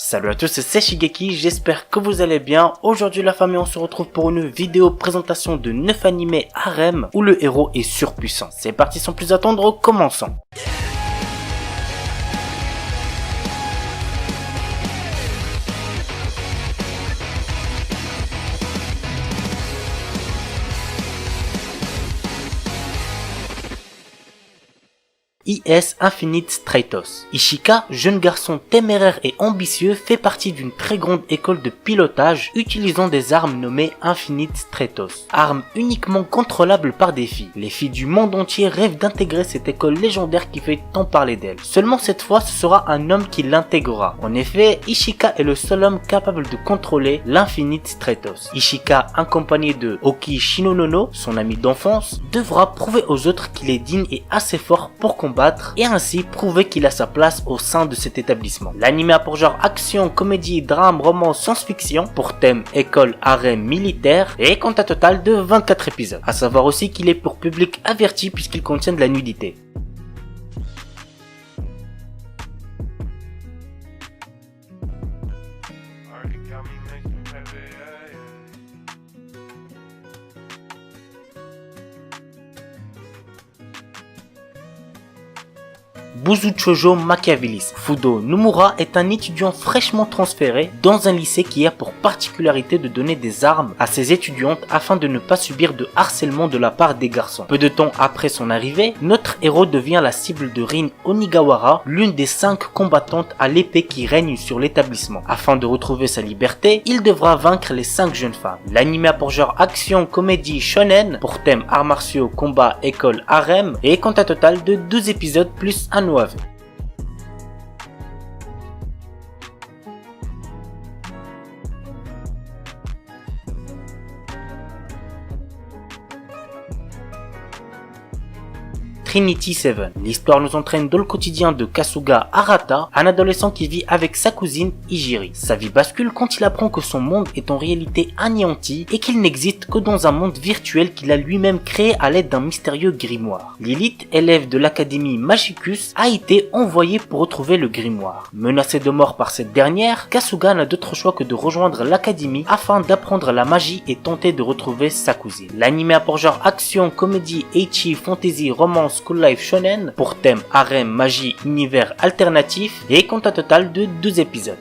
Salut à tous, c'est Shigeki, j'espère que vous allez bien. Aujourd'hui la famille, on se retrouve pour une vidéo présentation de 9 animés harem où le héros est surpuissant. C'est parti sans plus attendre, commençons. I.S. Infinite Stratos. Ishika, jeune garçon téméraire et ambitieux, fait partie d'une très grande école de pilotage utilisant des armes nommées Infinite Stratos. Armes uniquement contrôlables par des filles. Les filles du monde entier rêvent d'intégrer cette école légendaire qui fait tant parler d'elle. Seulement cette fois, ce sera un homme qui l'intégrera. En effet, Ishika est le seul homme capable de contrôler l'Infinite Stratos. Ishika, accompagné de Oki Shinonono, son ami d'enfance, devra prouver aux autres qu'il est digne et assez fort pour combattre et ainsi prouver qu'il a sa place au sein de cet établissement. L'anime a pour genre action, comédie, drame, roman, science-fiction, pour thème école, harem, militaire et compte un total de 24 épisodes. À savoir aussi qu'il est pour public averti puisqu'il contient de la nudité. Buzuchojo Machiavellis. Fudo Nomura est un étudiant fraîchement transféré dans un lycée qui a pour particularité de donner des armes à ses étudiantes afin de ne pas subir de harcèlement de la part des garçons. Peu de temps après son arrivée, notre héros devient la cible de Rin Onigawara, l'une des 5 combattantes à l'épée qui règne sur l'établissement. Afin de retrouver sa liberté, il devra vaincre les 5 jeunes femmes. L'anime a pour genre action, comédie, shonen, pour thème arts martiaux, combat, école, harem et compte un total de 12 épisodes plus un OAV. Trinity Seven. L'histoire nous entraîne dans le quotidien de Kasuga Arata, un adolescent qui vit avec sa cousine Ijiri. Sa vie bascule quand il apprend que son monde est en réalité anéanti et qu'il n'existe que dans un monde virtuel qu'il a lui-même créé à l'aide d'un mystérieux grimoire. Lilith, élève de l'académie Magicus, a été envoyée pour retrouver le grimoire. Menacé de mort par cette dernière, Kasuga n'a d'autre choix que de rejoindre l'académie afin d'apprendre la magie et tenter de retrouver sa cousine. L'anime a pour genre action, comédie, ecchi, fantasy, romance, school life shonen, pour thème harem, magie, univers alternatif et compte un total de 12 épisodes.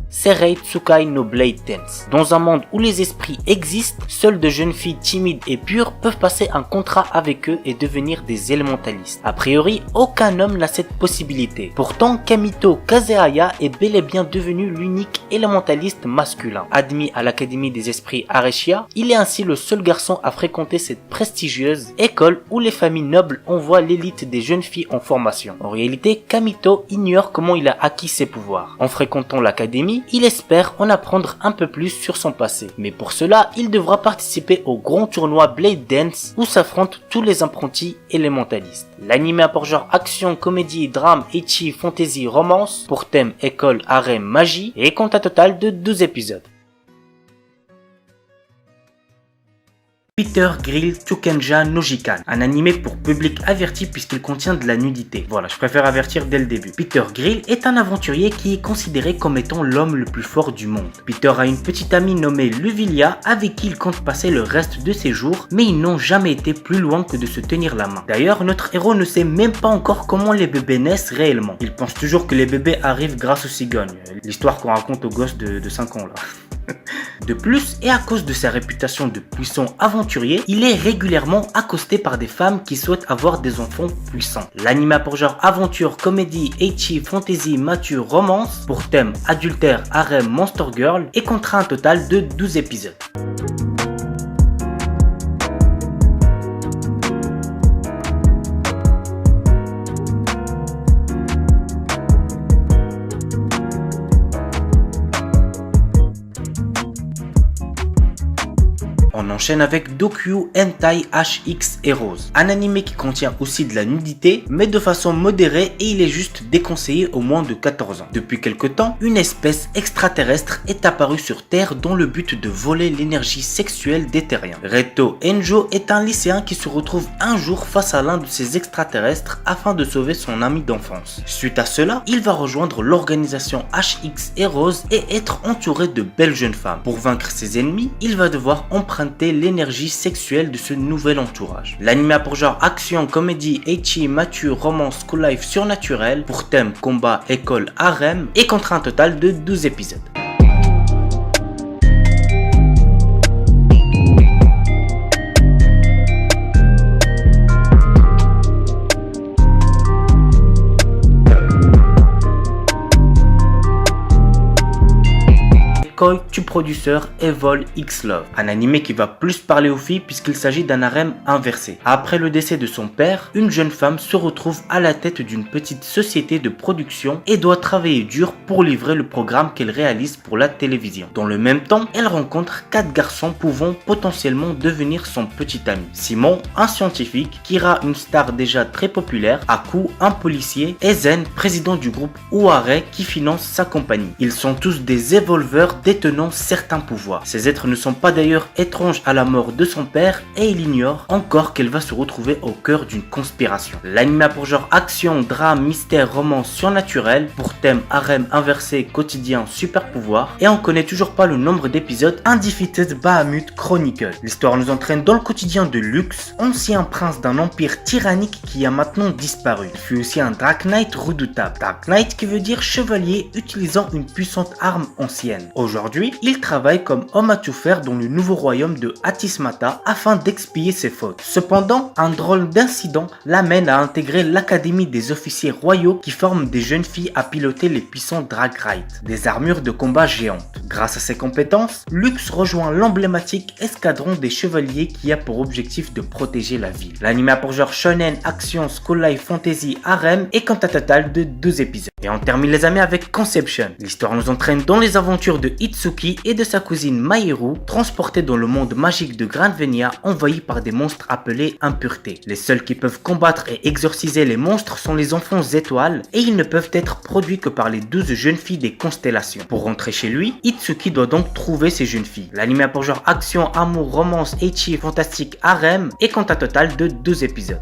Serei Tsukai no Blade Dance. Dans un monde où les esprits existent, seules de jeunes filles timides et pures peuvent passer un contrat avec eux et devenir des élémentalistes. A priori, aucun homme n'a cette possibilité. Pourtant, Kamito Kazehaya est bel et bien devenu l'unique élémentaliste masculin. Admis à l'Académie des Esprits Areshia, il est ainsi le seul garçon à fréquenter cette prestigieuse école où les familles nobles envoient l'élite des jeunes filles en formation. En réalité, Kamito ignore comment il a acquis ses pouvoirs. En fréquentant l'académie, il espère en apprendre un peu plus sur son passé. Mais pour cela, il devra participer au grand tournoi Blade Dance où s'affrontent tous les apprentis élémentalistes. L'anime a pour genre action, comédie, drame, ecchi, fantasy, romance, pour thème école, harem, magie et compte un total de 12 épisodes. Peter Grill Chukenja no Jikan, un animé pour public averti puisqu'il contient de la nudité. Voilà, je préfère avertir dès le début. Peter Grill est un aventurier qui est considéré comme étant l'homme le plus fort du monde. Peter a une petite amie nommée Luvilia avec qui il compte passer le reste de ses jours, mais ils n'ont jamais été plus loin que de se tenir la main. D'ailleurs, notre héros ne sait même pas encore comment les bébés naissent réellement. Il pense toujours que les bébés arrivent grâce aux cigognes. L'histoire qu'on raconte aux gosses de 5 ans là. De plus, et à cause de sa réputation de puissant aventurier, il est régulièrement accosté par des femmes qui souhaitent avoir des enfants puissants. L'anime a pour genre aventure, comédie, ecchi, fantasy, mature, romance, pour thème adultère, harem, monster girl, et comptera un total de 12 épisodes. En enchaîne avec Dokyu Hentai HX Heroes, un anime qui contient aussi de la nudité, mais de façon modérée et il est juste déconseillé aux moins de 14 ans. Depuis quelque temps, une espèce extraterrestre est apparue sur Terre dans le but de voler l'énergie sexuelle des terriens. Reto Enjo est un lycéen qui se retrouve un jour face à l'un de ces extraterrestres afin de sauver son ami d'enfance. Suite à cela, il va rejoindre l'organisation HX Heroes et être entouré de belles jeunes femmes. Pour vaincre ses ennemis, il va devoir emprunter l'énergie sexuelle de ce nouvel entourage. L'anime a pour genre action, comédie, ecchi, mature, romance, school life surnaturel, pour thème combat, école, harem, et contre un total de 12 épisodes. To Producer Evol X Love, un animé qui va plus parler aux filles puisqu'il s'agit d'un harem inversé. Après le décès de son père, une jeune femme se retrouve à la tête d'une petite société de production et doit travailler dur pour livrer le programme qu'elle réalise pour la télévision. Dans le même temps, elle rencontre 4 garçons pouvant potentiellement devenir son petit ami. Simon, un scientifique, Kira, une star déjà très populaire, Aku, un policier, et Zen, président du groupe Uare qui finance sa compagnie. Ils sont tous des évolveurs détenant certains pouvoirs. Ces êtres ne sont pas d'ailleurs étranges à la mort de son père et il ignore encore qu'elle va se retrouver au cœur d'une conspiration. L'anime a pour genre action, drame, mystère, romance surnaturel, pour thème harem inversé, quotidien, super pouvoir, et on connaît toujours pas le nombre d'épisodes. Undefeated Bahamut Chronicle. L'histoire nous entraîne dans le quotidien de Lux, ancien prince d'un empire tyrannique qui a maintenant disparu. Il fut aussi un Dark Knight redoutable. Dark Knight qui veut dire chevalier utilisant une puissante arme ancienne. Aujourd'hui, il travaille comme homme à tout faire dans le nouveau royaume de Atismata afin d'expier ses fautes. Cependant, un drôle d'incident l'amène à intégrer l'académie des officiers royaux qui forment des jeunes filles à piloter les puissants Drag Ride, des armures de combat géantes. Grâce à ses compétences, Lux rejoint l'emblématique escadron des chevaliers qui a pour objectif de protéger la ville. L'anime a pour genre shonen, action, school life, fantasy, harem et compte un total de 2 épisodes. Et on termine les amis avec Conception. L'histoire nous entraîne dans les aventures de Itsuki et de sa cousine Mahiru, transportés dans le monde magique de Granvenia, envahi par des monstres appelés impuretés. Les seuls qui peuvent combattre et exorciser les monstres sont les enfants étoiles et ils ne peuvent être produits que par les 12 jeunes filles des constellations. Pour rentrer chez lui, Itsuki doit donc trouver ces jeunes filles. L'anime a pour genre action, amour, romance, ecchi, fantastique, harem et compte un total de 2 épisodes.